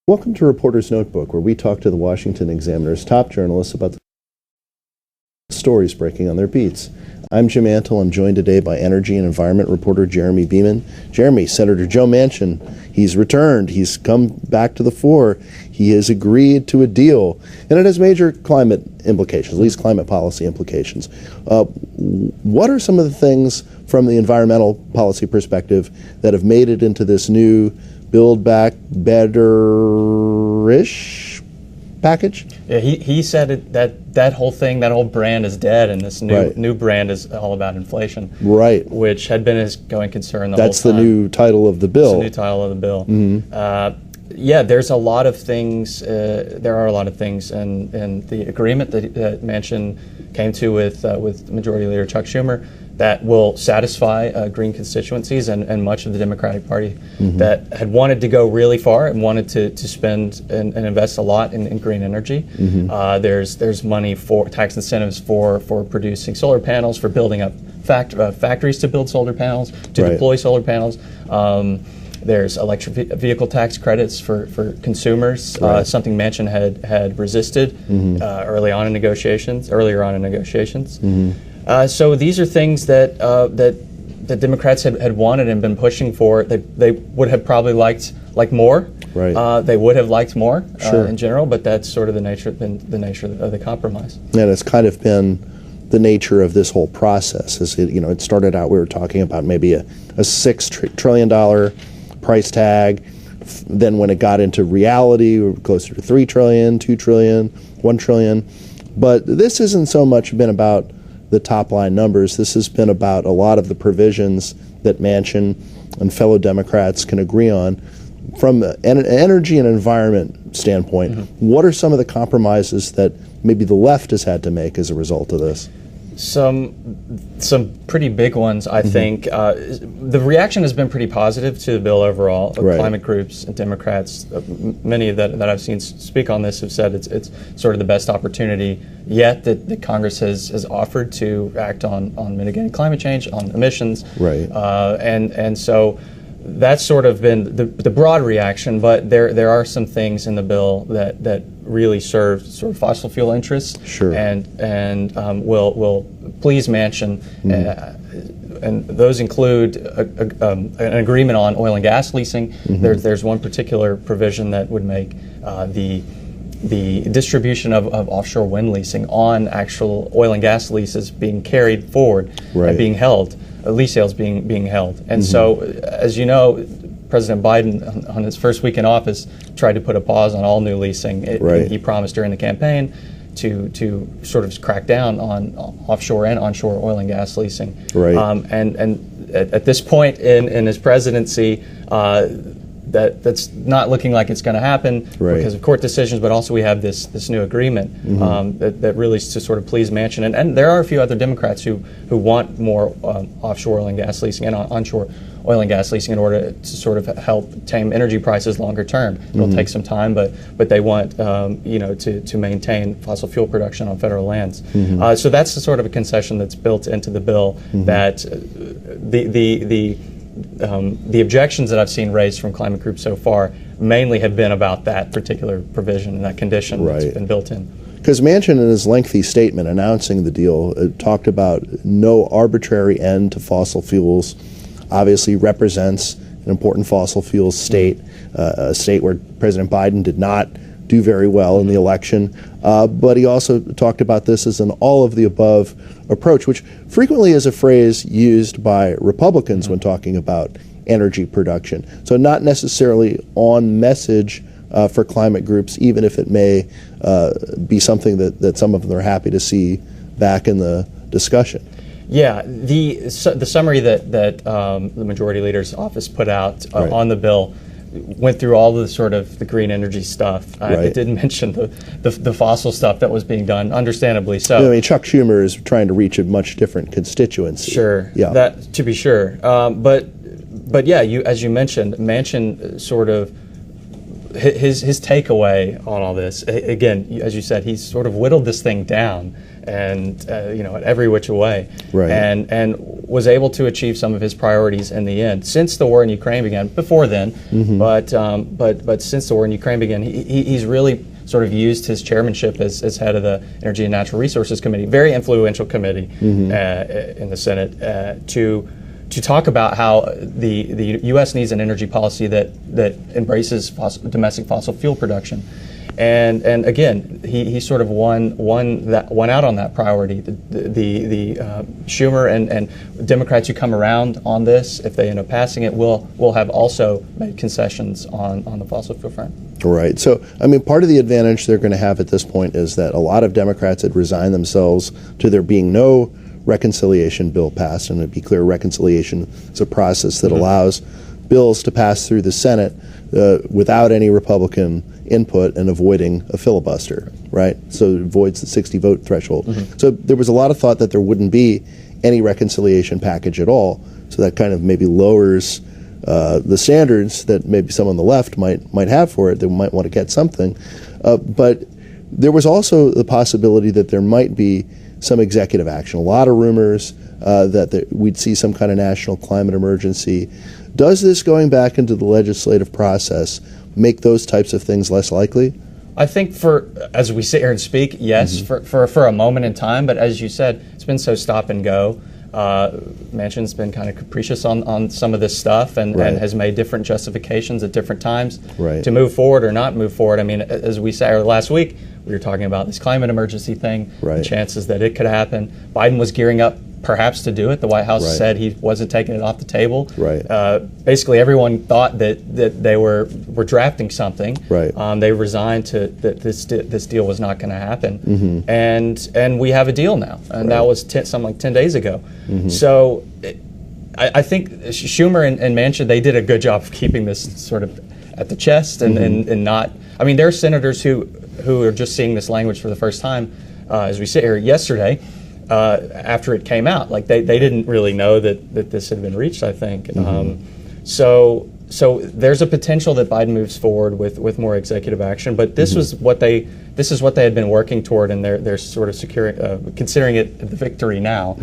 Welcome to Reporter's Notebook, where we talk to the Washington Examiner's top journalists about the stories breaking on their beats. I'm Jim Antle. I'm joined today by energy and environment reporter Jeremy Beeman. Jeremy, Senator Joe Manchin, he's returned. He's come back to the fore. He has agreed to a deal, and it has major climate implications, at least climate policy implications. What are some of the things from the environmental policy perspective that have made it into this new Build Back Better-ish package? Yeah, he said that whole thing, that whole brand is dead, and this new brand is all about inflation. Right. Which had been his going concern the whole time. That's the new title of the bill. That's the new title of the bill. Yeah, there's a lot of things. There are a lot of things, and the agreement that Manchin came to with Majority Leader Chuck Schumer that will satisfy green constituencies and much of the Democratic Party that had wanted to go really far and wanted to spend and invest a lot in green energy. There's money for tax incentives for producing solar panels, for building up factories to build solar panels, to deploy solar panels. There's electric vehicle tax credits for consumers, something Manchin had resisted earlier on in negotiations. So these are things that that Democrats had wanted and been pushing for. They would have probably liked more. They would have liked more in general, but that's sort of the nature of the compromise. And it's kind of been the nature of this whole process. It started out, we were talking about maybe a $6 trillion price tag. Then when it got into reality, we were closer to $3 trillion, $2 trillion, $1 trillion. But this isn't so much been about the top line numbers. This has been about a lot of the provisions that Manchin and fellow Democrats can agree on. From an energy and environment standpoint, what are some of the compromises that maybe the left has had to make as a result of this? Some pretty big ones, I think. The reaction has been pretty positive to the bill overall. Climate groups and Democrats, many that I've seen speak on this, have said it's sort of the best opportunity yet that Congress has offered to act on mitigating climate change, on emissions. And so that's sort of been the broad reaction, but there are some things in the bill that really serve sort of fossil fuel interests and will please Manchin. And those include an agreement on oil and gas leasing. There's one particular provision that would make the distribution of offshore wind leasing on actual oil and gas leases being carried forward and being held. Lease sales being held. And so, as you know, President Biden, on his first week in office, tried to put a pause on all new leasing. He promised during the campaign to sort of crack down on offshore and onshore oil and gas leasing. And at this point in his presidency, that's not looking like it's going to happen because of court decisions, but also we have this new agreement that really is to sort of please Manchin. And there are a few other Democrats who want more offshore oil and gas leasing and onshore oil and gas leasing in order to sort of help tame energy prices longer term. It'll take some time, but they want to maintain fossil fuel production on federal lands. So that's the sort of a concession that's built into the bill that the objections that I've seen raised from climate groups so far mainly have been about that particular provision and that condition that's been built in. Because Manchin, in his lengthy statement announcing the deal, talked about no arbitrary end to fossil fuels, obviously represents an important fossil fuels state, a state where President Biden did not do very well in the election. But he also talked about this as an all-of-the-above approach, which frequently is a phrase used by Republicans when talking about energy production. So not necessarily on message for climate groups, even if it may be something that some of them are happy to see back in the discussion. Yeah, the summary that the Majority Leader's office put out on the bill went through all the sort of the green energy stuff. It didn't mention the fossil stuff that was being done, understandably so. I mean, Chuck Schumer is trying to reach a much different constituency. That to be sure. But yeah, as you mentioned, Manchin sort of his takeaway on all this, again, as you said, he's sort of whittled this thing down, and at every which way, right. and was able to achieve some of his priorities in the end. Since the war in Ukraine began, before then, but since the war in Ukraine began, he's really sort of used his chairmanship as head of the Energy and Natural Resources Committee, very influential committee in the Senate, to talk about how the U.S. needs an energy policy that embraces domestic fossil fuel production. And again, he sort of won out on that priority. The Schumer and Democrats who come around on this, if they end up passing it, will have also made concessions on the fossil fuel front. Right. So, part of the advantage they're going to have at this point is that a lot of Democrats had resigned themselves to there being no reconciliation bill passed, and to be clear, reconciliation is a process that allows bills to pass through the Senate without any Republican input and avoiding a filibuster, right? So it avoids the 60-vote threshold. So there was a lot of thought that there wouldn't be any reconciliation package at all, so that kind of maybe lowers the standards that maybe some on the left might have for it. They might want to get something. But there was also the possibility that there might be some executive action. A lot of rumors that we'd see some kind of national climate emergency. Does this going back into the legislative process make those types of things less likely? I think as we sit here and speak, yes, for a moment in time. But as you said, it's been so stop and go. Manchin's been kind of capricious on some of this stuff and has made different justifications at different times to move forward or not move forward. As we said last week, we were talking about this climate emergency thing, the chances that it could happen. Biden was gearing up perhaps to do it. The White House said he wasn't taking it off the table. Basically, everyone thought that they were drafting something. They resigned to that this deal was not going to happen, and we have a deal now, and that was something like 10 days ago. So I think Schumer and Manchin, they did a good job of keeping this sort of at the chest and not. There are senators who are just seeing this language for the first time as we sit here yesterday. After it came out, like they didn't really know that this had been reached, I think. So there's a potential that Biden moves forward with more executive action, but this is what they had been working toward, and they're sort of considering it the victory now.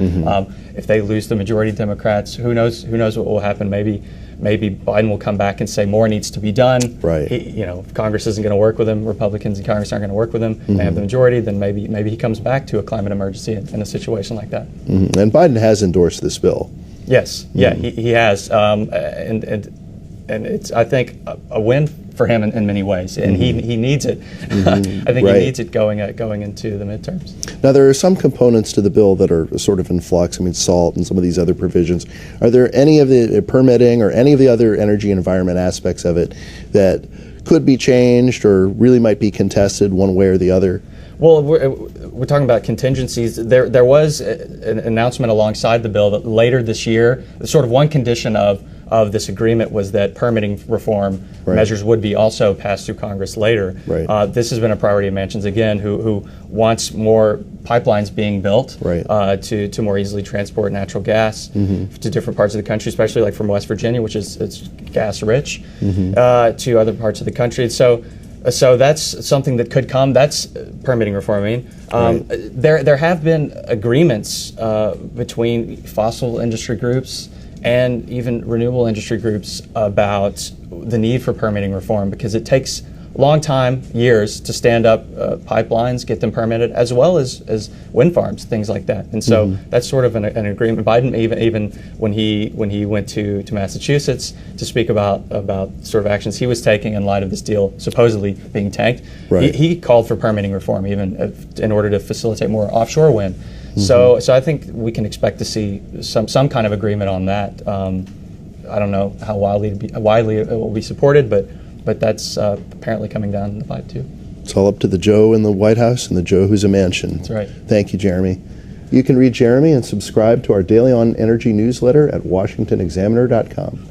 If they lose the majority Democrats, who knows what will happen? Maybe Biden will come back and say more needs to be done. If Congress isn't going to work with him, Republicans in Congress aren't going to work with him, they have the majority, then maybe he comes back to a climate emergency in a situation like that. And Biden has endorsed this bill. Yes, he has, and it's, I think, a win for him in many ways, and he needs it. I think he needs it going into the midterms. Now, there are some components to the bill that are sort of in flux. SALT and some of these other provisions. Are there any of the permitting or any of the other energy environment aspects of it that could be changed or really might be contested one way or the other? Well, we're talking about contingencies. There was an announcement alongside the bill that later this year, sort of one condition of this agreement was that permitting reform measures would be also passed through Congress later. This has been a priority of Manchin's again, who wants more pipelines being built to more easily transport natural gas to different parts of the country, especially like from West Virginia, which is gas rich, to other parts of the country. So that's something that could come. That's permitting reform. There have been agreements between fossil industry groups and even renewable industry groups about the need for permitting reform, because it takes a long time, years, to stand up pipelines, get them permitted, as well as wind farms, things like that. And so that's sort of an agreement. Biden, even when he went to Massachusetts to speak about sort of actions he was taking in light of this deal supposedly being tanked, he called for permitting reform, even in order to facilitate more offshore wind. So I think we can expect to see some kind of agreement on that. I don't know how widely it will be supported, but that's apparently coming down the pipe too. It's all up to the Joe in the White House and the Joe who's a Manchin. That's right. Thank you, Jeremy. You can read Jeremy and subscribe to our Daily on Energy newsletter at WashingtonExaminer.com.